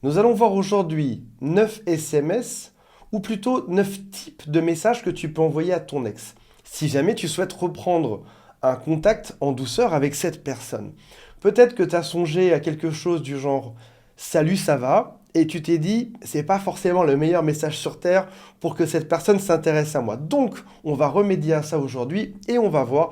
Nous allons voir aujourd'hui 9 SMS, ou plutôt 9 types de messages que tu peux envoyer à ton ex, si jamais tu souhaites reprendre un contact en douceur avec cette personne. Peut-être que tu as songé à quelque chose du genre «Salut, ça va?» et tu t'es dit «C'est pas forcément le meilleur message sur Terre pour que cette personne s'intéresse à moi». Donc, on va remédier à ça aujourd'hui et on va voir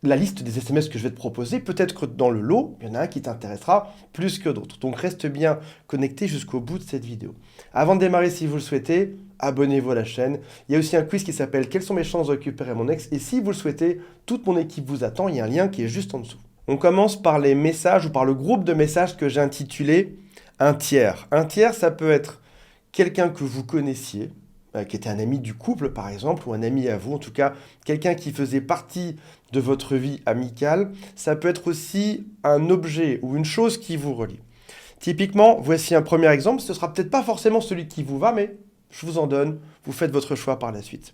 la liste des SMS que je vais te proposer. Peut-être que dans le lot, il y en a un qui t'intéressera plus que d'autres. Donc reste bien connecté jusqu'au bout de cette vidéo. Avant de démarrer, si vous le souhaitez, abonnez-vous à la chaîne. Il y a aussi un quiz qui s'appelle «Quelles sont mes chances de récupérer mon ex?» et si vous le souhaitez, toute mon équipe vous attend. Il y a un lien qui est juste en dessous. On commence par les messages ou par le groupe de messages que j'ai intitulé «Un tiers». Un tiers, ça peut être quelqu'un que vous connaissiez, qui était un ami du couple par exemple, ou un ami à vous, en tout cas quelqu'un qui faisait partie de votre vie amicale. Ça peut être aussi un objet ou une chose qui vous relie. Typiquement, voici un premier exemple, ce sera peut-être pas forcément celui qui vous va, mais je vous en donne, vous faites votre choix par la suite.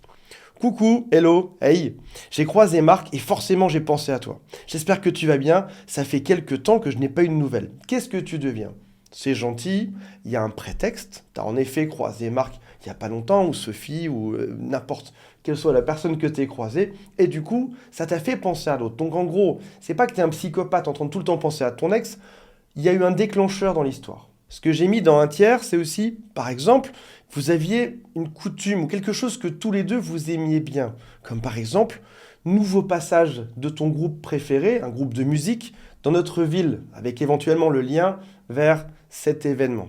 Coucou, hello, hey, j'ai croisé Marc et forcément j'ai pensé à toi. J'espère que tu vas bien, ça fait quelques temps que je n'ai pas eu de nouvelles. Qu'est-ce que tu deviens? C'est gentil, il y a un prétexte, tu as en effet croisé Marc il n'y a pas longtemps, ou Sophie, ou n'importe quelle soit la personne que tu as croisée, et du coup, ça t'a fait penser à l'autre. Donc en gros, c'est pas que tu es un psychopathe en train de tout le temps penser à ton ex, il y a eu un déclencheur dans l'histoire. Ce que j'ai mis dans un tiers, c'est aussi, par exemple, vous aviez une coutume ou quelque chose que tous les deux vous aimiez bien, comme par exemple, nouveau passage de ton groupe préféré, un groupe de musique, dans notre ville, avec éventuellement le lien vers cet événement.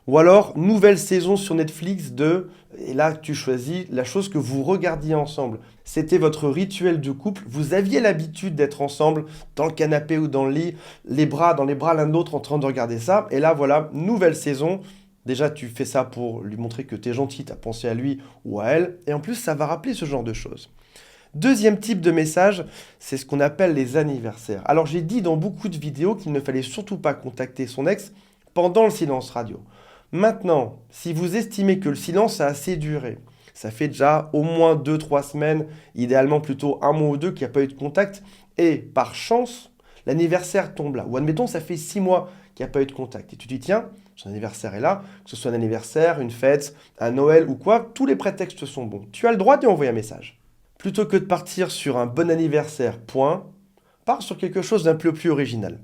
Ou alors, nouvelle saison sur Netflix de... Et là, tu choisis la chose que vous regardiez ensemble. C'était votre rituel de couple. Vous aviez l'habitude d'être ensemble, dans le canapé ou dans le lit, les bras dans les bras l'un de l'autre en train de regarder ça. Et là, voilà, nouvelle saison. Déjà, tu fais ça pour lui montrer que tu es gentil, tu as pensé à lui ou à elle. Et en plus, ça va rappeler ce genre de choses. Deuxième type de message, c'est ce qu'on appelle les anniversaires. Alors, j'ai dit dans beaucoup de vidéos qu'il ne fallait surtout pas contacter son ex pendant le silence radio. Maintenant, si vous estimez que le silence a assez duré, ça fait déjà au moins 2-3 semaines, idéalement plutôt un mois ou deux qu'il n'y a pas eu de contact, et par chance, l'anniversaire tombe là. Ou admettons, ça fait 6 mois qu'il n'y a pas eu de contact. Et tu te dis, tiens, son anniversaire est là, que ce soit un anniversaire, une fête, un Noël ou quoi, tous les prétextes sont bons. Tu as le droit d'y envoyer un message. Plutôt que de partir sur un bon anniversaire, point, pars sur quelque chose d'un peu plus original.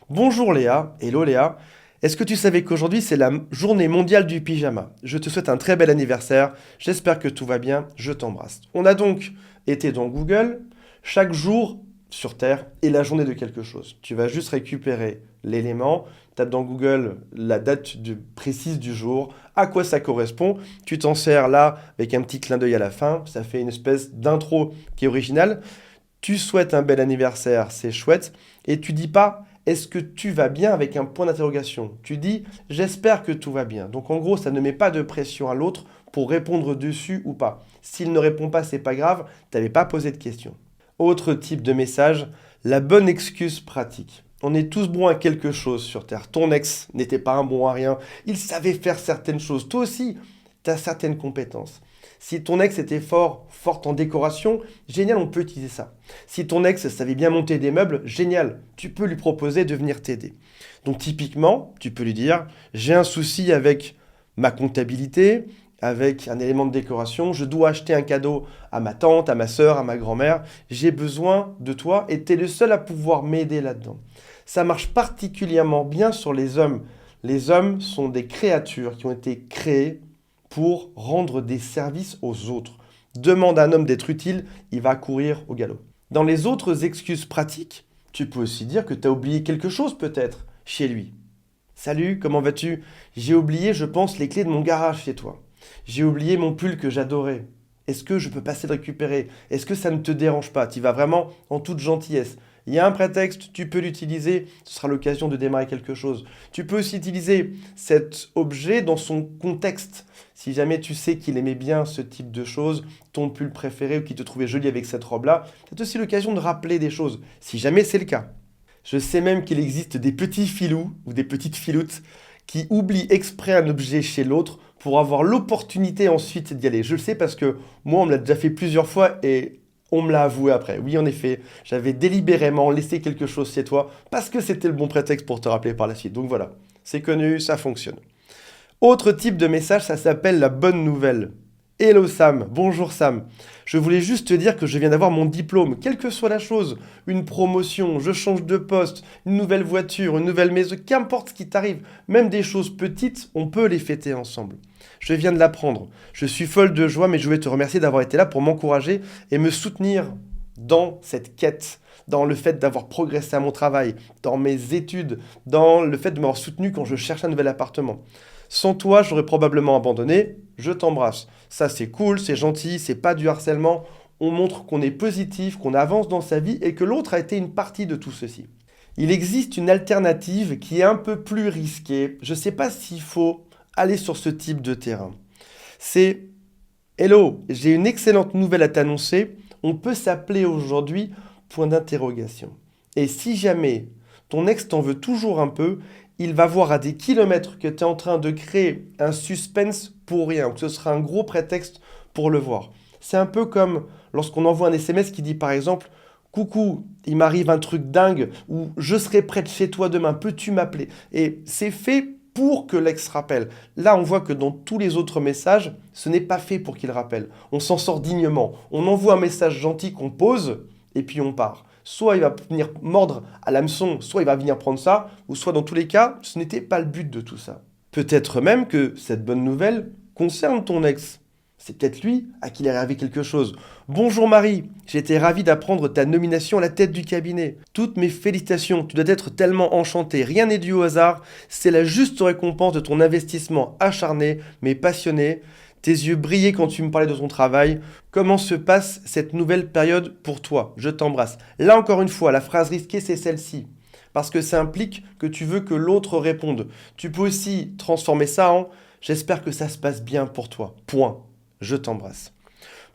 Bonjour Léa, hello Léa. Est-ce que tu savais qu'aujourd'hui c'est la journée mondiale du pyjama? Je te souhaite un très bel anniversaire, j'espère que tout va bien, je t'embrasse. On a donc été dans Google, chaque jour sur Terre est la journée de quelque chose. Tu vas juste récupérer l'élément, tape dans Google la date précise du jour, à quoi ça correspond, tu t'en sers là avec un petit clin d'œil à la fin, ça fait une espèce d'intro qui est originale. Tu souhaites un bel anniversaire, c'est chouette, et tu dis pas est-ce que tu vas bien avec un point d'interrogation. Tu dis j'espère que tout va bien. Donc en gros, ça ne met pas de pression à l'autre pour répondre dessus ou pas. S'il ne répond pas, c'est pas grave, tu n'avais pas posé de question. Autre type de message, la bonne excuse pratique. On est tous bons à quelque chose sur Terre. Ton ex n'était pas un bon à rien, il savait faire certaines choses. Toi aussi, tu as certaines compétences. Si ton ex était forte en décoration, génial, on peut utiliser ça. Si ton ex savait bien monter des meubles, génial, tu peux lui proposer de venir t'aider. Donc typiquement, tu peux lui dire, j'ai un souci avec ma comptabilité, avec un élément de décoration, je dois acheter un cadeau à ma tante, à ma sœur, à ma grand-mère, j'ai besoin de toi et tu es le seul à pouvoir m'aider là-dedans. Ça marche particulièrement bien sur les hommes. Les hommes sont des créatures qui ont été créées pour rendre des services aux autres. Demande à un homme d'être utile, il va courir au galop. Dans les autres excuses pratiques, tu peux aussi dire que tu as oublié quelque chose peut-être chez lui. Salut, comment vas-tu? J'ai oublié, je pense, les clés de mon garage chez toi. J'ai oublié mon pull que j'adorais. Est-ce que je peux passer le récupérer? Est-ce que ça ne te dérange pas? Tu vas vraiment en toute gentillesse. Il y a un prétexte, tu peux l'utiliser, ce sera l'occasion de démarrer quelque chose. Tu peux aussi utiliser cet objet dans son contexte. Si jamais tu sais qu'il aimait bien ce type de choses, ton pull préféré ou qu'il te trouvait joli avec cette robe-là, c'est aussi l'occasion de rappeler des choses, si jamais c'est le cas. Je sais même qu'il existe des petits filous ou des petites filoutes qui oublient exprès un objet chez l'autre pour avoir l'opportunité ensuite d'y aller. Je le sais parce que moi, on me l'a déjà fait plusieurs fois et on me l'a avoué après. Oui, en effet, j'avais délibérément laissé quelque chose chez toi parce que c'était le bon prétexte pour te rappeler par la suite. Donc voilà, c'est connu, ça fonctionne. Autre type de message, ça s'appelle la bonne nouvelle. Hello Sam, bonjour Sam. Je voulais juste te dire que je viens d'avoir mon diplôme, quelle que soit la chose, une promotion, je change de poste, une nouvelle voiture, une nouvelle maison, qu'importe ce qui t'arrive, même des choses petites, on peut les fêter ensemble. Je viens de l'apprendre. Je suis folle de joie, mais je voulais te remercier d'avoir été là pour m'encourager et me soutenir dans cette quête, dans le fait d'avoir progressé à mon travail, dans mes études, dans le fait de m'avoir soutenu quand je cherche un nouvel appartement. Sans toi, j'aurais probablement abandonné. Je t'embrasse. Ça, c'est cool, c'est gentil, c'est pas du harcèlement. On montre qu'on est positif, qu'on avance dans sa vie et que l'autre a été une partie de tout ceci. Il existe une alternative qui est un peu plus risquée. Je ne sais pas s'il faut aller sur ce type de terrain. C'est Hello, j'ai une excellente nouvelle à t'annoncer. On peut s'appeler aujourd'hui point d'interrogation. Et si jamais ton ex t'en veut toujours un peu, il va voir à des kilomètres que tu es en train de créer un suspense pour rien, ou que ce sera un gros prétexte pour le voir. C'est un peu comme lorsqu'on envoie un SMS qui dit par exemple « Coucou, il m'arrive un truc dingue » ou « Je serai près de chez toi demain, peux-tu m'appeler ?» Et c'est fait pour que l'ex rappelle. Là, on voit que dans tous les autres messages, ce n'est pas fait pour qu'il rappelle. On s'en sort dignement. On envoie un message gentil qu'on pose et puis on part. Soit il va venir mordre à l'hameçon, soit il va venir prendre ça, ou soit dans tous les cas, ce n'était pas le but de tout ça. Peut-être même que cette bonne nouvelle concerne ton ex. C'est peut-être lui à qui il est arrivé quelque chose. Bonjour Marie, j'étais ravi d'apprendre ta nomination à la tête du cabinet. Toutes mes félicitations, tu dois être tellement enchantée, rien n'est dû au hasard, c'est la juste récompense de ton investissement acharné mais passionné. Tes yeux brillaient quand tu me parlais de ton travail. Comment se passe cette nouvelle période pour toi? Je t'embrasse. Là encore une fois, la phrase risquée, c'est celle-ci. Parce que ça implique que tu veux que l'autre réponde. Tu peux aussi transformer ça en « J'espère que ça se passe bien pour toi. Point. Je t'embrasse. »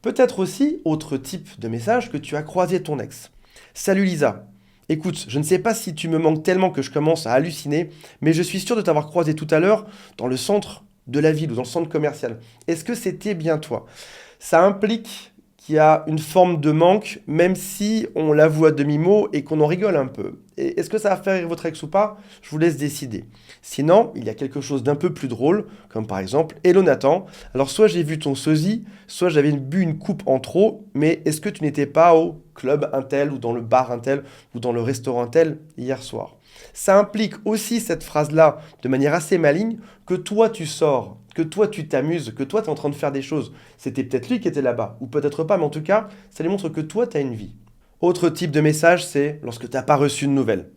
Peut-être aussi, autre type de message, que tu as croisé ton ex. Salut Lisa. Écoute, je ne sais pas si tu me manques tellement que je commence à halluciner, mais je suis sûr de t'avoir croisé tout à l'heure dans le centre de la ville ou dans le centre commercial. Est-ce que c'était bien toi? Ça implique qu'il y a une forme de manque, même si on l'avoue à demi-mot et qu'on en rigole un peu. Et est-ce que ça va faire rire votre ex ou pas? Je vous laisse décider. Sinon, il y a quelque chose d'un peu plus drôle, comme par exemple « Hello Nathan, alors soit j'ai vu ton sosie, soit j'avais bu une coupe en trop, mais est-ce que tu n'étais pas au club Intel ou dans le bar Intel ou dans le restaurant Intel hier soir ?» Ça implique aussi cette phrase-là, de manière assez maligne, que toi tu sors, que toi tu t'amuses, que toi tu es en train de faire des choses. C'était peut-être lui qui était là-bas, ou peut-être pas, mais en tout cas, ça lui montre que toi tu as une vie. Autre type de message, c'est lorsque tu n'as pas reçu de nouvelles.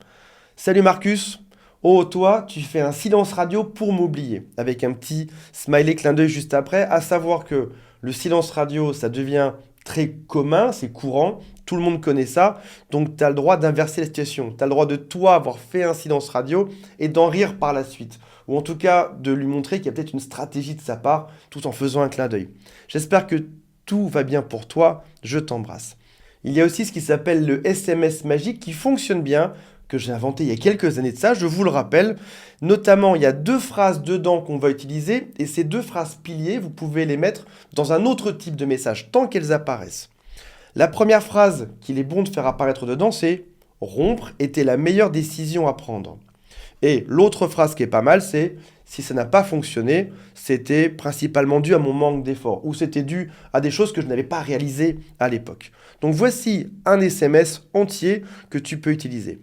Salut Marcus, oh toi tu fais un silence radio pour m'oublier, avec un petit smiley clin d'œil juste après, à savoir que le silence radio ça devient très commun, c'est courant, tout le monde connaît ça, donc tu as le droit d'inverser la situation. Tu as le droit de toi avoir fait un silence radio et d'en rire par la suite. Ou en tout cas de lui montrer qu'il y a peut-être une stratégie de sa part tout en faisant un clin d'œil. J'espère que tout va bien pour toi, je t'embrasse. Il y a aussi ce qui s'appelle le SMS magique qui fonctionne bien, que j'ai inventé il y a quelques années de ça, je vous le rappelle. Notamment, il y a 2 phrases dedans qu'on va utiliser et ces 2 phrases piliers, vous pouvez les mettre dans un autre type de message tant qu'elles apparaissent. La première phrase qu'il est bon de faire apparaître dedans, c'est « Rompre était la meilleure décision à prendre ». Et l'autre phrase qui est pas mal, c'est « Si ça n'a pas fonctionné, c'était principalement dû à mon manque d'effort » ou « C'était dû à des choses que je n'avais pas réalisées à l'époque ». Donc voici un SMS entier que tu peux utiliser.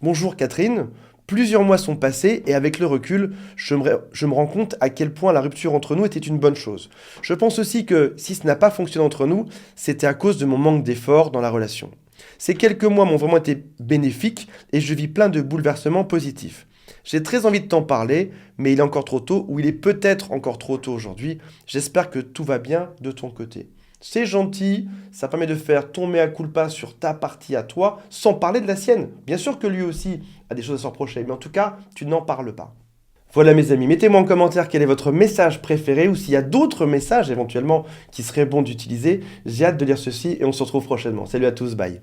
Bonjour Catherine, plusieurs mois sont passés et avec le recul, je me rends compte à quel point la rupture entre nous était une bonne chose. Je pense aussi que si ce n'a pas fonctionné entre nous, c'était à cause de mon manque d'effort dans la relation. Ces quelques mois m'ont vraiment été bénéfiques et je vis plein de bouleversements positifs. J'ai très envie de t'en parler, mais il est encore trop tôt ou il est peut-être encore trop tôt aujourd'hui. J'espère que tout va bien de ton côté. C'est gentil, ça permet de faire ton mea culpa sur ta partie à toi, sans parler de la sienne. Bien sûr que lui aussi a des choses à se reprocher, mais en tout cas, tu n'en parles pas. Voilà mes amis, mettez-moi en commentaire quel est votre message préféré ou s'il y a d'autres messages éventuellement qui seraient bons d'utiliser. J'ai hâte de lire ceci et on se retrouve prochainement. Salut à tous, bye.